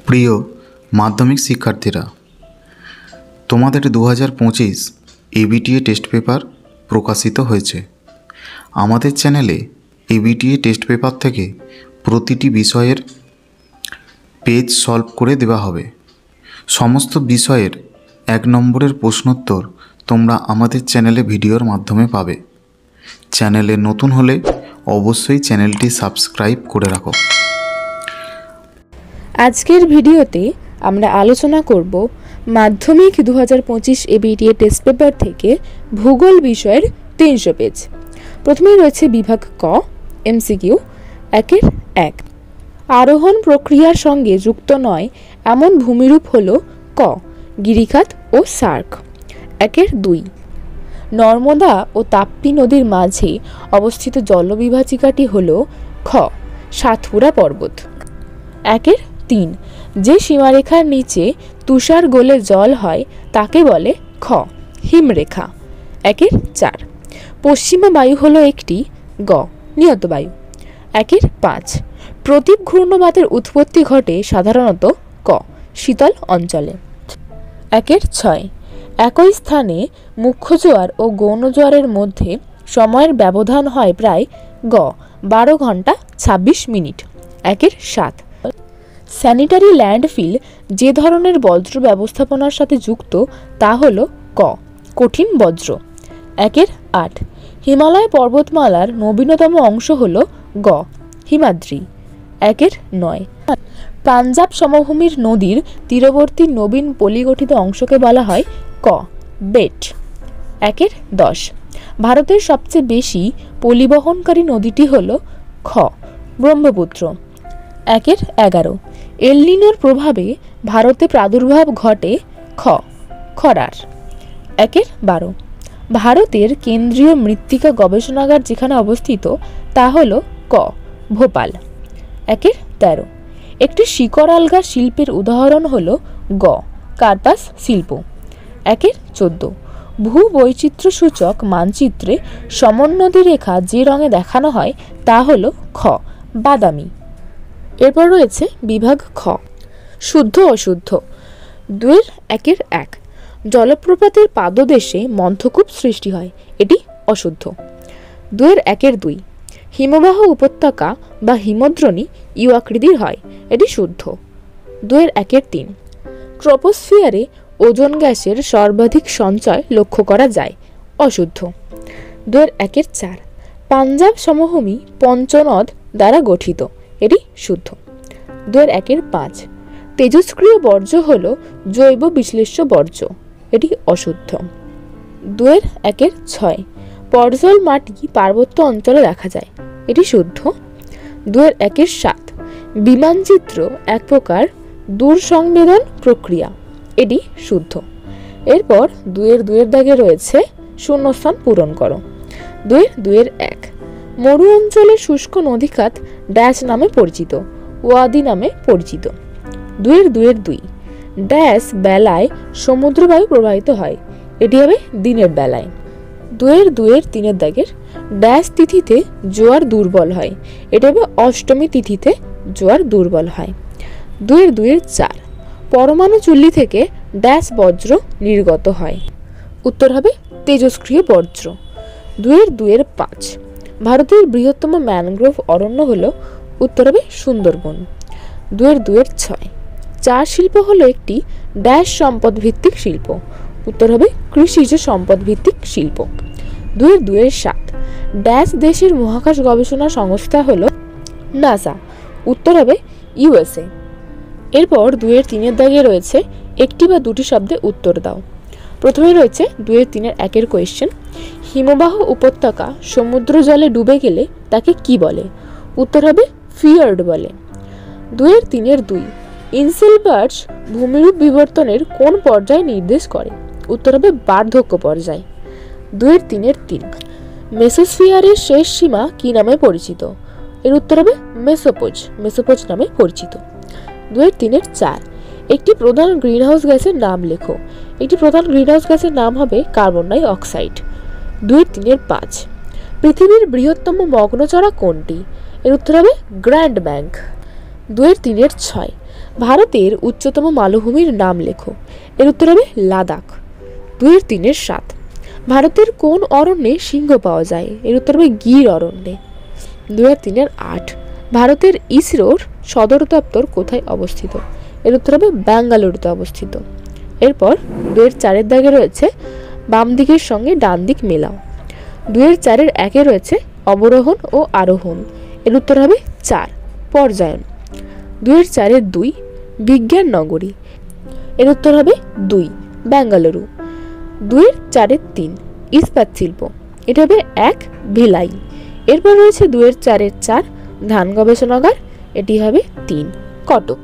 প্রিয় মাধ্যমিক শিক্ষার্থীরা, তোমাদের 2025 এবিটিএ টেস্ট পেপার প্রকাশিত হয়েছে। আমাদের চ্যানেলে এবিটিএ টেস্ট পেপার থেকে প্রতিটি বিষয়ের পেজ সলভ করে দেওয়া হবে। সমস্ত বিষয়ের 1 নম্বরের প্রশ্নোত্তর তোমরা আমাদের চ্যানেলে ভিডিওর মাধ্যমে পাবে। চ্যানেলে নতুন হলে অবশ্যই চ্যানেলটি সাবস্ক্রাইব করে রাখো। আজকের ভিডিওতে আমরা আলোচনা করব মাধ্যমিক 2025 এবিটিএ টেস্ট পেপার থেকে ভূগোল বিষয়ের 300 পেজ। প্রথমেই রয়েছে বিভাগ ক, এমসিকিউ 1 আরোহণ প্রক্রিয়ার সঙ্গে যুক্ত নয় এমন ভূমিরূপ হল ক, গিরিখাত ও সার্ক। 2 নর্মদা ও তাপ্তি নদীর মাঝে অবস্থিত জলবিভাজিকাটি হল খ, সাতপুরা পর্বত। 3 যে সীমারেখার নিচে তুষার গলে জল হয় তাকে বলে খ, হিমরেখা। 4 পশ্চিমা বায়ু হলো একটি গ, নিয়ত বায়ু। 5 প্রতীপ ঘূর্ণবাতের উৎপত্তি ঘটে সাধারণত ক, শীতল অঞ্চলে। 6 একই স্থানে মুখ্য জোয়ার ও গৌণ জোয়ারের মধ্যে সময়ের ব্যবধান হয় প্রায় গ, 12 ঘন্টা 26 মিনিট। 7 স্যানিটারি ল্যান্ডফিল যে ধরনের বজ্র ব্যবস্থাপনার সাথে যুক্ত তা হল ক, কঠিন বজ্র। 8 হিমালয় পর্বতমালার নবীনতম অংশ হল গ, হিমাদ্রি। 9 পাঞ্জাব সমভূমির নদীর তীরবর্তী নবীন পলিগঠিত অংশকে বলা হয় ক, বেট। 10 ভারতের সবচেয়ে বেশি পলিবহনকারী নদীটি হল খ, ব্রহ্মপুত্র। 11 এল নিনোর প্রভাবে ভারতে প্রাদুর্ভাব ঘটে খ, খরার। 12 ভারতের কেন্দ্রীয় মৃত্তিকা গবেষণাগার যেখানে অবস্থিত তা হল ক, ভোপাল। 13 একটি শিকড় আলগা শিল্পের উদাহরণ হল গ, কার্পাস শিল্প। 14 ভূবৈচিত্র্য সূচক মানচিত্রে সমোন্নতি রেখা যে রঙে দেখানো হয় তা হল খ, বাদামি। এরপর রয়েছে বিভাগ খ, শুদ্ধ অশুদ্ধ। 2-1 জলপ্রপাতের পাদদেশে মন্থকূপ সৃষ্টি হয়, এটি অশুদ্ধ। 2 হিমবাহ উপত্যকা বা হিমদ্রোণী ইউ আকৃতির হয়, এটি শুদ্ধ। 2-3 ট্রপোস্ফিয়ারে ওজোন গ্যাসের সর্বাধিক সঞ্চয় লক্ষ্য করা যায়, অশুদ্ধ। 2-4 পাঞ্জাব সমভূমি পঞ্চনদ দ্বারা গঠিত, এটি শুদ্ধ। 2-5 তেজস্ক্রিয় বর্জ্য হল জৈব বিশ্লেষ্য বর্জ্য, এটি অশুদ্ধ। 2-6 পর্জল মাটি পার্বত্য অঞ্চলে দেখা যায়, এটি শুদ্ধ। 2-7 বিমানচিত্র এক প্রকার দূর সংবেদন প্রক্রিয়া, এটি শুদ্ধ। এরপর 2-2 দাগে রয়েছে শূন্যস্থান পূরণ করো। 2-1 মরু অঞ্চলের শুষ্ক নদীখাত ড্যাশ নামে পরিচিত, ওয়াদি নামে পরিচিত। 2-2 ড্যাশ বেলায় সমুদ্রবায়ু প্রবাহিত হয়, এটি হবে দিনের বেলায়। 2-3 দাগের ড্যাশ তিথিতে জোয়ার দুর্বল হয়, এটি হবে অষ্টমী তিথিতে জোয়ার দুর্বল হয়। 2-4 পরমাণু চুল্লি থেকে ড্যাশ বজ্র নির্গত হয়, উত্তর হবে তেজস্ক্রিয় বজ্র। 2-5 ভারতের বৃহত্তম ম্যানগ্রোভ অরণ্য হল, উত্তর হবে সুন্দরবন। 2-6 চা শিল্প হলো একটি ড্যাশ সম্পদ ভিত্তিক শিল্প, উত্তর হবে কৃষিজ সম্পদ ভিত্তিক শিল্প। 2-7 ড্যাশ দেশের মহাকাশ গবেষণা সংস্থা হল নাসা, উত্তর হবে ইউএসএ। এরপর 2-3 দাগে রয়েছে একটি বা দুটি শব্দে উত্তর দাও। প্রথমে রয়েছে 2-3 কোয়েশ্চেন, হিমবাহ উপত্যকা সমুদ্র জলে ডুবে গেলে তাকে কি বলে, উত্তর হবে ফিয়ার্ড বলে। 2-3 ইনসেলবার্স ভূমিরূপ বিবর্তনের কোন পর্যায় নির্দেশ করে, উত্তর হবে বার্ধক্য পর্যায়। 2-3 মেসোস্ফিয়ারের শেষ সীমা কি নামে পরিচিত, এর উত্তর হবে মেসোপোজ নামে পরিচিত। 2-4 একটি প্রধান গ্রিনহাউস গ্যাসের নাম লেখো, একটি প্রধান গ্রিনহাউস গ্যাসের নাম হবে কার্বন ডাই অক্সাইড। 2-5 পৃথিবীর বৃহত্তম মগ্নচড়া কোনটি, এর উত্তর হবে গ্র্যান্ড ব্যাংক। 2-6 ভারতের উচ্চতম মালভূমির নাম লেখো। এর উত্তর হবে লাদাখ। 2-এর 3-এর 7, ভারতের কোন অরণ্যে সিংহ পাওয়া যায়? এর উত্তর হবে গির অরণ্যে। 2-এর 3-এর 8, ভারতের ইসরোর সদর দপ্তর কোথায় অবস্থিত? এর উত্তর হবে ব্যাঙ্গালুরুতে অবস্থিত। এরপর 2-এর 4-এর দাগে রয়েছে বাম দিকের সঙ্গে ডান দিক মেলাও। 2-এর 4-এর 1-এ রয়েছে অবরোহণ ও আরোহণ। এর উত্তর হবে 4, পর্যায়ন। 2-এর 4-এর 2, বিজ্ঞান নগরী। এর উত্তর হবে 2, বেঙ্গালুরু। 2-এর 4-এর 3, ইস্পাত শিল্প। এটা হবে 1, ভিলাই। এরপর রয়েছে 2-এর 4-এর 4, ধান গবেষণাগার। এটি হবে 3, কটক।